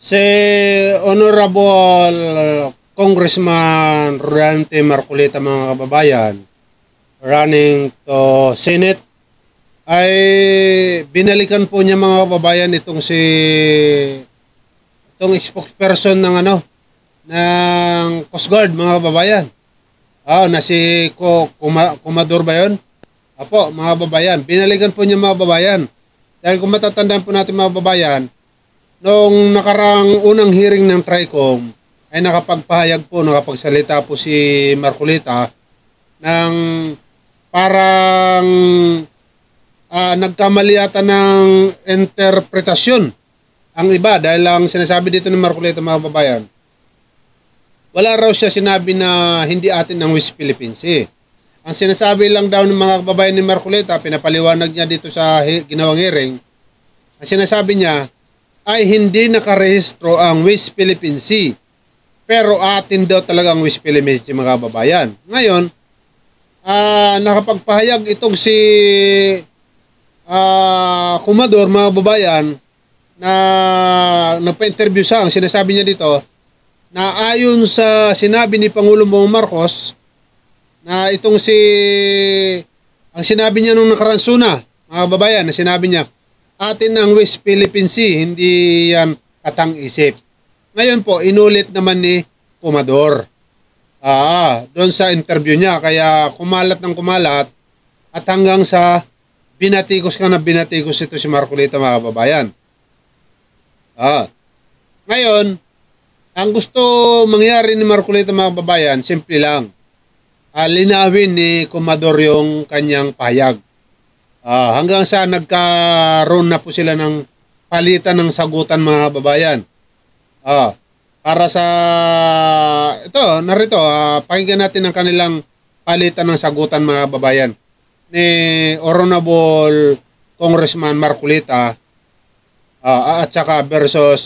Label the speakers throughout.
Speaker 1: Si Honorable Congressman Rodante Marcolita, mga kababayan, running to Senate, ay binalikan po niya, mga kababayan, itong spokesperson ng Coast Guard, mga kababayan. Na si Comador ba yun? Apo, mga kababayan, binalikan po niya, mga kababayan. Dahil kung matatandaan po natin, mga kababayan, noong nakarang unang hearing ng TRICOM ay nakapagsalita po si Marcolita ng parang nagkamali ata ng interpretasyon ang iba, dahil lang sinasabi dito ng Marcolita, mga kababayan, wala raw siya sinabi na hindi atin ng West Philippine Sea. Ang sinasabi lang daw ng mga kababayan ni Marcolita, pinapaliwanag niya dito sa ginawang hearing, ang sinasabi niya ay hindi nakarehistro ang West Philippine Sea, pero atin daw talaga ang West Philippine Sea, mga kababayan. Ngayon, nakapagpahayag itong si Comador, mga kababayan, na nagpa-interview siya. Ang sinasabi niya dito, na ayon sa sinabi ni Pangulong Bongbong Marcos, na ang sinabi niya nung nakaransuna, mga kababayan, na sinabi niya, atin ang West Philippine Sea, hindi yan katang-isip. Ngayon po, inulit naman ni Comador. Doon sa interview niya, kaya kumalat ng kumalat, at hanggang sa binatikos ito si Marcolita, mga kababayan. Ngayon, ang gusto mangyari ni Marcolita, mga kababayan, simple lang. Linawin ni Comador yung kanyang pahayag. Hanggang sa nagkaroon na po sila ng palitan ng sagutan, mga kababayan. Para sa narito, pakinggan natin ang kanilang palitan ng sagutan, mga kababayan, ni Honorable Congressman Marcolita at saka versus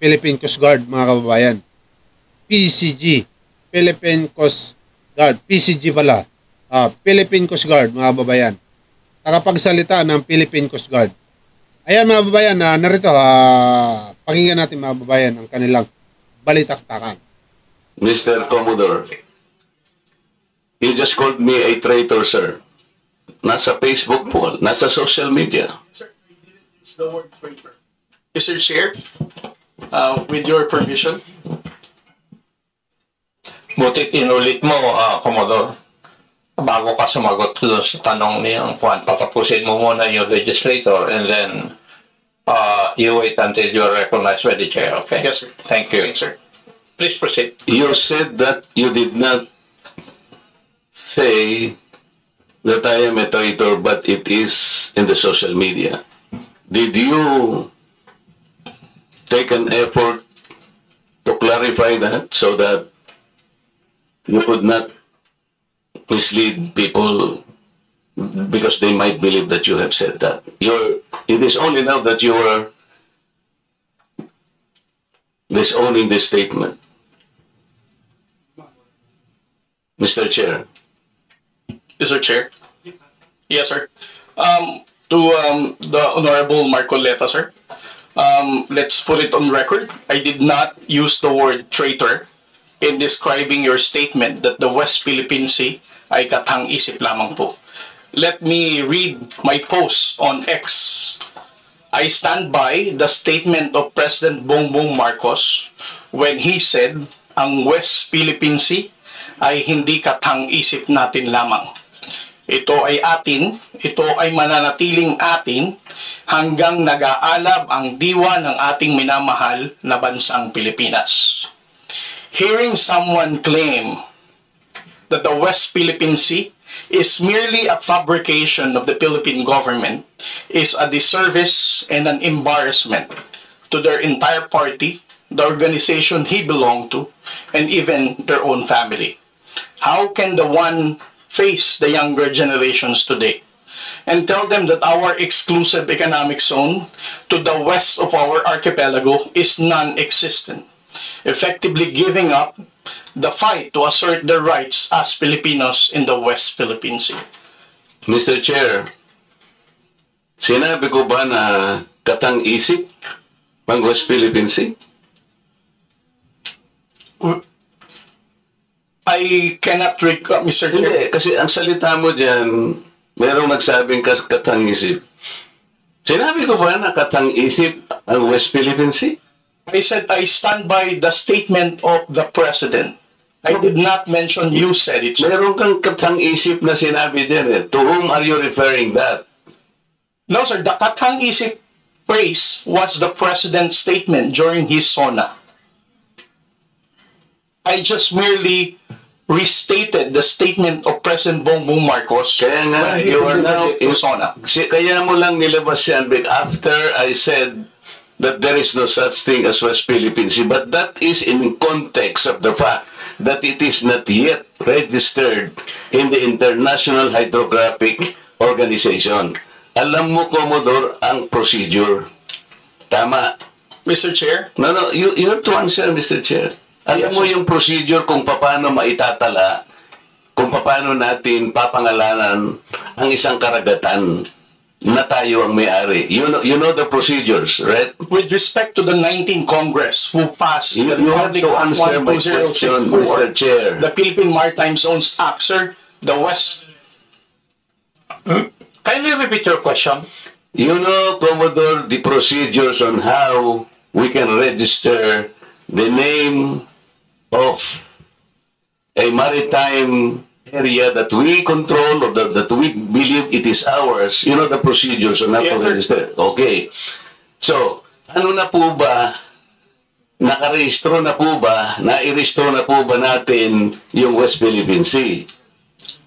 Speaker 1: Philippine Coast Guard, mga kababayan. PCG, Philippine Coast Guard, PCG pala. Philippine Coast Guard, mga kababayan. Nakapagsalita ng Philippine Coast Guard. Ayan, mga kababayan, narito, pakinggan natin, mga kababayan, ang kanilang balitaktakan.
Speaker 2: Mr. Commodore, you just called me a traitor, sir. Nasa Facebook po, nasa social media.
Speaker 3: Sir, we didn't use the word traitor. Mr. Chair, with your permission.
Speaker 4: Butit inulit mo, Commodore. Bago ka sumagot doon sa tanong niyang Juan, patapusin mo muna yung legislator and then you wait until you're recognized by the chair, okay?
Speaker 3: Yes, sir.
Speaker 4: Thank you.
Speaker 3: Thanks, sir.
Speaker 4: Please proceed.
Speaker 2: You said that you did not say that I am a traitor, but it is in the social media. Did you take an effort to clarify that so that you could not mislead people because they might believe that you have said that? It is only now that you are disowning this statement. Mr. Chair.
Speaker 3: Mr. Chair. Yes, sir. To the Honorable Marcolita, sir. Let's put it on record. I did not use the word traitor in describing your statement that the West Philippine Sea ay katang-isip lamang po. Let me read my post on X. I stand by the statement of President Bongbong Marcos when he said ang West Philippine Sea ay hindi katang-isip natin lamang. Ito ay atin, ito ay mananatiling atin hanggang nag-aalab ang diwa ng ating minamahal na bansang Pilipinas. Hearing someone claim that the West Philippine Sea is merely a fabrication of the Philippine government is a disservice and an embarrassment to their entire party, the organization he belonged to, and even their own family. How can the one face the younger generations today and tell them that our exclusive economic zone to the west of our archipelago is non-existent, effectively giving up the fight to assert their rights as Filipinos in the West Philippine Sea?
Speaker 2: Mr. Chair, sinabi ko ba na katang-isip Pang West Philippine Sea?
Speaker 3: I cannot recall, Mr. Chair.
Speaker 2: Hindi, kasi ang salita mo dyan, merong nagsabing katang-isip. Sinabi ko ba na katang-isip ang West Philippine Sea?
Speaker 3: I said I stand by the statement of the President. I did not mention you said it, sir.
Speaker 2: Meron kang katang-isip na sinabi din eh. To whom are you referring that?
Speaker 3: No, sir. The katang-isip phrase was the President's statement during his SONA. I just merely restated the statement of President Bongbong Marcos.
Speaker 2: Kaya nga,
Speaker 3: when he
Speaker 2: you are now
Speaker 3: delivered it to SONA.
Speaker 2: Kaya mo lang nilabas yan after I said that there is no such thing as West Philippine Sea. But that is in context of the fact that it is not yet registered in the International Hydrographic Organization. Alam mo, Commodore, ang procedure. Tama.
Speaker 3: Mr. Chair?
Speaker 2: No, you have to answer, Mr. Chair. Alam
Speaker 3: Yes,
Speaker 2: mo
Speaker 3: sir.
Speaker 2: yung procedure kung paano maitatala, kung paano natin papangalanan ang isang karagatan na tayo ang may-ari. You know the procedures, right?
Speaker 3: With respect to the 19th Congress who passed
Speaker 2: You
Speaker 3: the
Speaker 2: have
Speaker 3: Republic
Speaker 2: to
Speaker 3: Act
Speaker 2: answer my question, Mr.
Speaker 3: 12064,
Speaker 2: Chair.
Speaker 3: the Philippine Maritime Zones Act, sir, the West.
Speaker 4: Kindly repeat your question.
Speaker 2: You know, Commodore, the procedures on how we can register the name of a maritime area that we control or that we believe it is ours. You know the procedures on how
Speaker 3: Yes,
Speaker 2: to
Speaker 3: sir.
Speaker 2: register. Okay. So, ano na po ba, nakarehistro na po ba, nairehistro na po ba natin yung West Philippine Sea?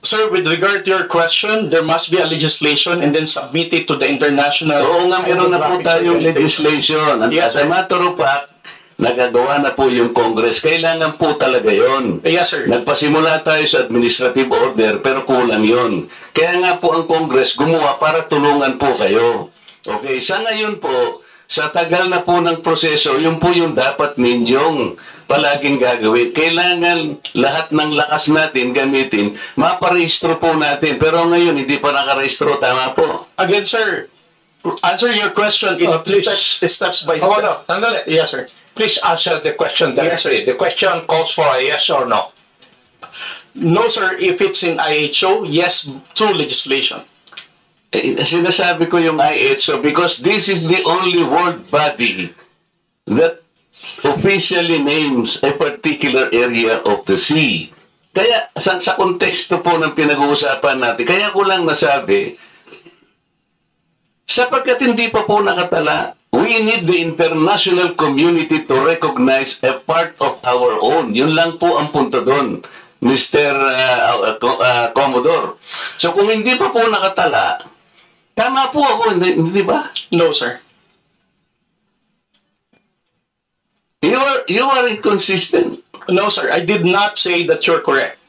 Speaker 3: Sir, with regard to your question, there must be a legislation and then submit it to the international.
Speaker 2: Oo nga, meron na po tayong legislation. And
Speaker 3: Yes,
Speaker 2: as a
Speaker 3: sir.
Speaker 2: matter of fact, nagagawa na po yung Congress. Kailangan po talaga yon.
Speaker 3: Yes, sir.
Speaker 2: Nagpasimula tayo sa administrative order, pero kulang yon. Kaya nga po ang Congress gumawa para tulungan po kayo. Okay, sa ngayon po, sa tagal na po ng proseso, yun po yung dapat ninyong palaging gagawin. Kailangan lahat ng lakas natin gamitin, maparehistro po natin. Pero ngayon, hindi pa nakarehistro. Tama po.
Speaker 3: Again, sir, answer your question in
Speaker 4: Please.
Speaker 3: steps by
Speaker 4: Hold
Speaker 3: step.
Speaker 4: on, sandali.
Speaker 3: Yes, sir.
Speaker 4: Please answer the question directly. The question calls for a yes or no.
Speaker 3: No, sir. If it's in IHO, yes, through legislation.
Speaker 2: Sinasabi ko yung IHO because this is the only world body that officially names a particular area of the sea. Kaya sa konteksto po ng pinag-uusapan natin, kaya ko lang nasabi, sapagkat hindi pa po nakatala, we need the international community to recognize a part of our own. Yun lang po ang punto doon, Mr. Commodore. So kung hindi pa po nakatala, tama po ako, hindi ba?
Speaker 3: No, sir.
Speaker 2: You are inconsistent.
Speaker 3: No, sir. I did not say that you're correct.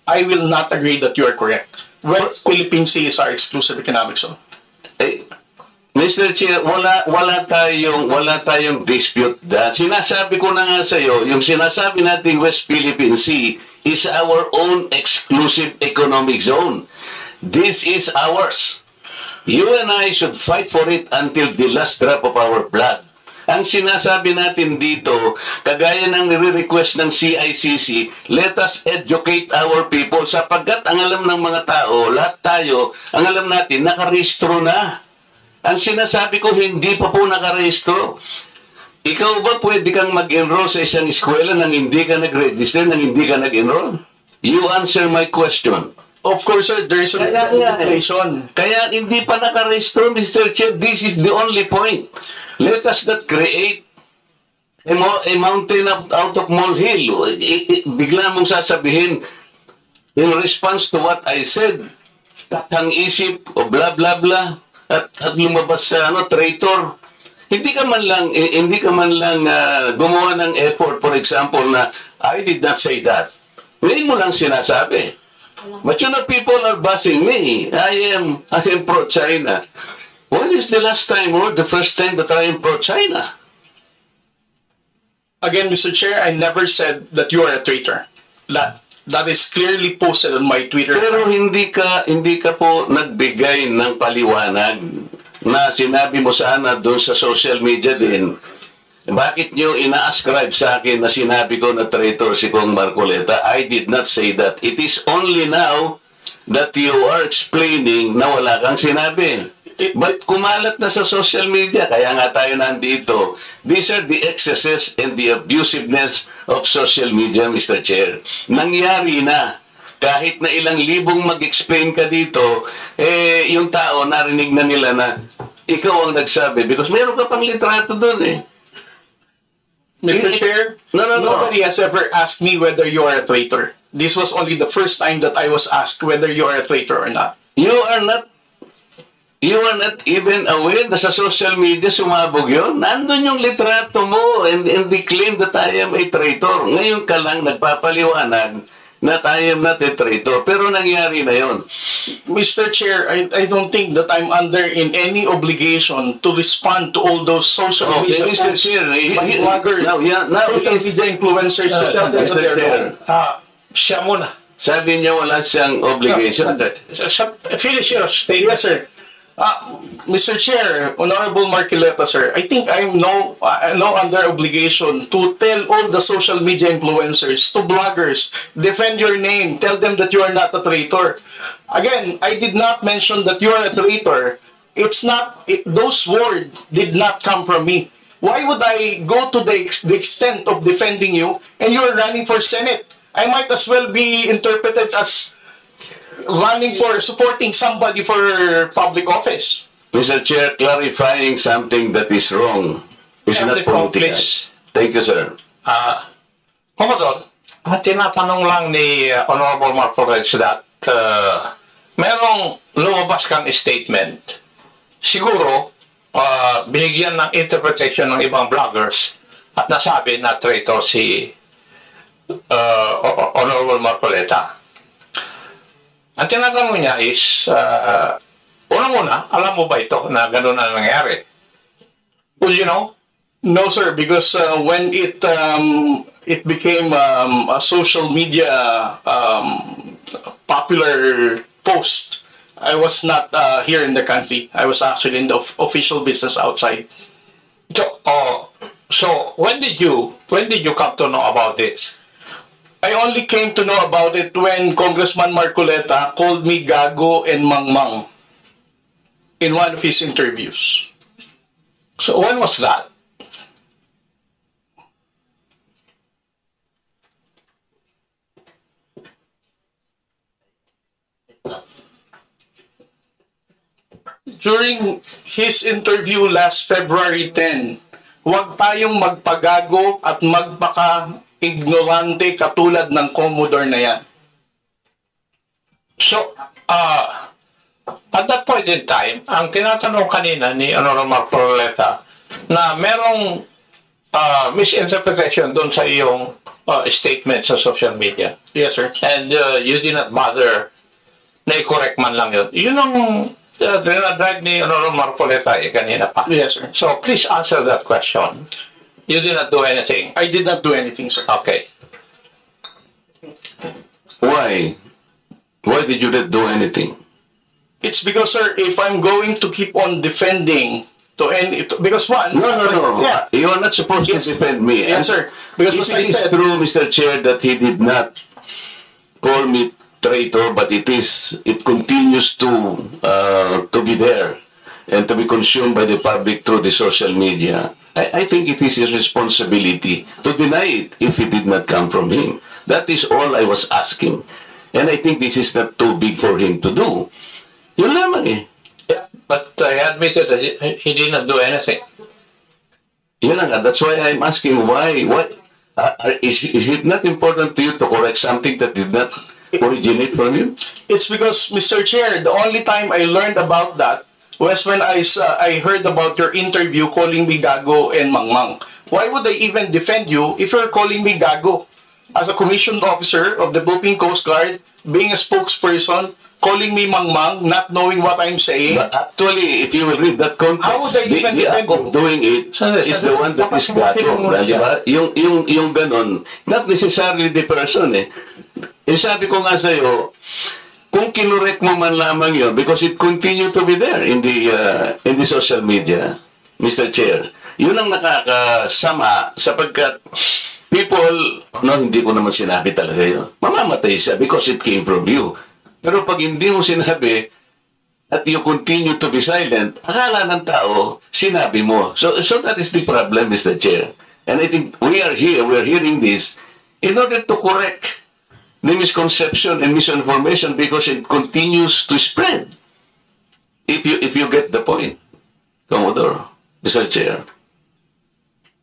Speaker 3: I will not agree that you are correct. West Philippine Sea is our exclusive economic zone.
Speaker 2: Eh, Mr. Chair, wala tayong dispute that. Sinasabi ko na nga sa iyo, yung sinasabi nating West Philippine Sea is our own exclusive economic zone. This is ours. You and I should fight for it until the last drop of our blood. Ang sinasabi natin dito, kagaya ng nire-request ng CICC, let us educate our people sapagkat ang alam ng mga tao, lahat tayo, ang alam natin, nakarehistro na. Ang sinasabi ko, hindi pa po nakarehistro. Ikaw ba pwede kang mag-enroll sa isang eskwela nang hindi ka nag-register, nang hindi ka nag-enroll? You answer my question.
Speaker 3: Of course, sir. There is a legislation.
Speaker 2: Kaya hindi pa nakarehistro, Mr. Chair. This is the only point. Let us not create a mountain out of molehill. Bigla mong sasabihin, in response to what I said, tatang-isip o blah blah blah, at lumabas sa traitor. Hindi ka man lang gumawa ng effort, for example, na I did not say that. Ngayon mo lang sinasabi. But you know, people are bashing me. I am pro-China. When is the last time or the first time that I am pro-China?
Speaker 3: Again, Mr. Chair, I never said that you are a traitor. That is clearly posted on my Twitter.
Speaker 2: Pero hindi ka po nagbigay ng paliwanag na sinabi mo sana doon sa social media din Bakit nyo ina-ascribe sa akin na sinabi ko na traitor si Kong Marcoleta? I did not say that. It is only now that you are explaining na wala kang sinabi. But kumalat na sa social media, kaya nga tayo nandito. These are the excesses and the abusiveness of social media, Mr. Chair. Nangyari na. Kahit na ilang libong mag-explain ka dito, yung tao narinig na nila na ikaw ang nagsabi because meron ka pang litrato doon eh.
Speaker 3: Mr. Chair,
Speaker 2: No.
Speaker 3: nobody has ever asked me whether you are a traitor. This was only the first time that I was asked whether you are a traitor or not.
Speaker 2: You are not even aware na sa social media sumabog yun. Nandun yung litrato mo and they claim that I am a traitor. Ngayon ka lang nagpapaliwanag na I am not a traitor. Pero nangyari na yun.
Speaker 3: Mr. Chair, I don't think that I'm under in any obligation to respond to all those social media
Speaker 2: Mr.
Speaker 3: posts
Speaker 2: Chair,
Speaker 3: by bloggers,
Speaker 2: now
Speaker 3: social media influencers to tell them that
Speaker 2: Mr.
Speaker 3: they're
Speaker 2: Chair,
Speaker 3: wrong.
Speaker 4: Siya muna.
Speaker 2: sabi niya wala siyang obligation.
Speaker 4: Finish your statement.
Speaker 3: Yes, sir. Mr. Chair, Honorable Marcoleta, sir, I think I'm no under obligation to tell all the social media influencers, to bloggers, defend your name, tell them that you are not a traitor. Again, I did not mention that you are a traitor. It's not, those words did not come from me. Why would I go to the extent of defending you and you're running for Senate? I might as well be interpreted as running for supporting somebody for public office.
Speaker 2: Mr. Chair, clarifying something that is wrong is not
Speaker 4: Everything,
Speaker 2: political.
Speaker 4: please.
Speaker 2: Thank you, sir.
Speaker 4: Commodore, tinatanong lang ni Honorable Marcoleta that merong lumabas kang statement. Siguro, binigyan ng interpretation ng ibang bloggers at nasabi na traitor si Honorable Marcoleta. Ang tinatanong niya is, unang-una, alam mo ba ito na gano'n ang nangyari? Would you know?
Speaker 3: No, sir, because when it became a social media popular post, I was not here in the country. I was actually in the official business outside.
Speaker 4: So when did you come to know about this?
Speaker 3: I only came to know about it when Congressman Marcoleta called me Gago and Mangmang in one of his interviews.
Speaker 4: So when was that?
Speaker 3: During his interview last February 10, huwag tayong magpagago at magpaka-ignorante katulad ng Commodore na yan.
Speaker 4: So, at that point in time, ang tinatanong kanina ni Honorable Marcoleta na merong misinterpretation doon sa iyong statement sa social media.
Speaker 3: Yes, sir.
Speaker 4: And you did not bother na i-correct man lang yun. Yun ang dinadrive ni Honorable Marcoleta kanina pa.
Speaker 3: Yes, sir.
Speaker 4: So, please answer that question. You did not do anything.
Speaker 3: I did not do anything, sir.
Speaker 4: Okay.
Speaker 2: Why? Why did you not do anything?
Speaker 3: It's because, sir, if I'm going to keep on defending because one...
Speaker 2: No.
Speaker 3: Yeah.
Speaker 2: You are not supposed to defend me.
Speaker 3: Yes, sir. Because
Speaker 2: It
Speaker 3: as I
Speaker 2: is
Speaker 3: said,
Speaker 2: true, Mr. Chair, that he did not call me traitor, but it continues to be there and to be consumed by the public through the social media. I think it is his responsibility to deny it if it did not come from him. That is all I was asking. And I think this is not too big for him to do. Yun lamang eh.
Speaker 4: Yeah, but I admitted that he did not do anything.
Speaker 2: Yun lang, that's why I'm asking why. Is it not important to you to correct something that did not originate from you?
Speaker 3: it's because, Mr. Chair, the only time I learned about that was when I heard about your interview calling me Gago and Mangmang. Why would I even defend you if you're calling me Gago? As a commissioned officer of the Philippine Coast Guard, being a spokesperson, calling me Mangmang, not knowing what I'm saying.
Speaker 2: But actually, if you will read that context,
Speaker 3: How would I even
Speaker 2: the
Speaker 3: defend
Speaker 2: act of
Speaker 3: you?
Speaker 2: doing it is the one that is gago. Di ba? Yung ganon, not necessarily the person eh. Sabi ko nga sa'yo, kung kinurek mo man lamang yun, because it continue to be there in the social media, Mr. Chair. Yun ang nakakasama sapagkat people, no, hindi ko naman sinabi talaga yun. Mamamatay siya because it came from you. Pero pag hindi mo sinabi at you continue to be silent, akala ng tao, sinabi mo. So that is the problem, Mr. Chair. And I think we are hearing this in order to correct the misconception and misinformation because it continues to spread. If you get the point, Commodore, Mr. Chair.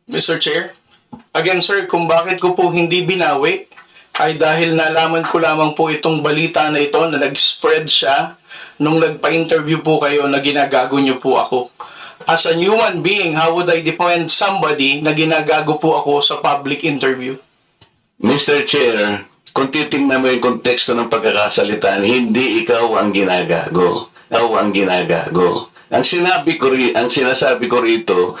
Speaker 3: Mr. Chair, again sir, kung bakit ko po hindi binawi ay dahil nalaman ko lamang po itong balita na ito na nag-spread siya nung nagpa-interview po kayo na ginagago niyo po ako. As a human being, how would I defend somebody na ginagago po ako sa public interview? Mr.
Speaker 2: Chair, kung titingnan mo yung konteksto ng pagkakasalitan, hindi ikaw ang ginagago. Ikaw ang ginagago. Ang sinasabi ko rito,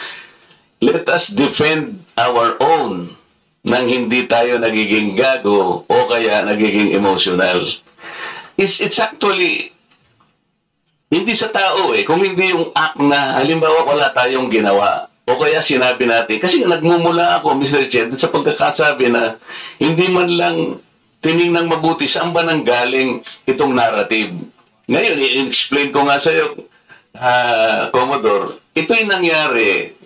Speaker 2: let us defend our own nang hindi tayo nagiging gago o kaya nagiging emotional. It's actually hindi sa tao kung hindi yung act na halimbawa wala tayong ginawa o kaya sinabi natin. Kasi nagmumula ako, Mr. Chair, sa pagkakasabi na hindi man lang tiningnan mabuti saan ba nang galing itong narrative. Ngayon, i-explain ko nga sa iyo, Commodore, ito'y nangyari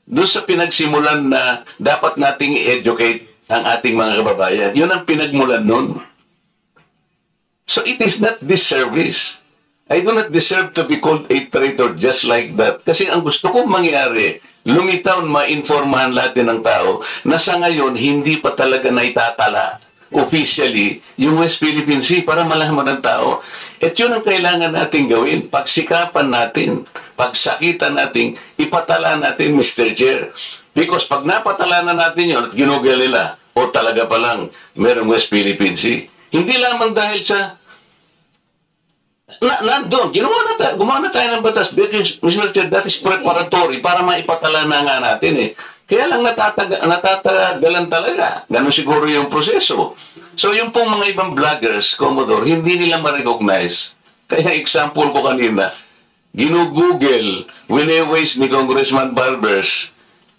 Speaker 2: doon sa pinagsimulan na dapat nating i-educate ang ating mga kababayan. Yun ang pinagmulan nun. So it is not disservice. I do not deserve to be called a traitor just like that. Kasi ang gusto kong mangyari, lumitaw, ma-informahan natin ng tao na sa ngayon, hindi pa talaga naitatala officially yung West Philippine Sea para malaman ng tao. At yun ang kailangan natin gawin. Pagsikapan natin, pagsakitan natin, ipatala natin, Mr. Chair. Because pag napatala na natin yun at ginugel nila, o talaga palang merong West Philippine Sea. Hindi lamang dahil sa nandun, gumawa na tayo ng batas. Because, Mr. Chair, that is preparatory para maipatala na nga natin Kaya lang natatagalan talaga. Ganun siguro yung proseso. So yung pong mga ibang vloggers, Commodore, hindi nila ma-recognize. Kaya example ko kanina, ginugoogle, wini-waste ni Congressman Barbers,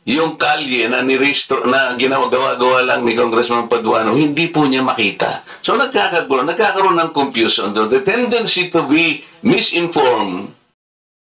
Speaker 2: yung kalye na nirestore na ginagawa lang ni Congressman Paduano, hindi po niya makita. So nagkakaroon ng confusion. The tendency to be misinformed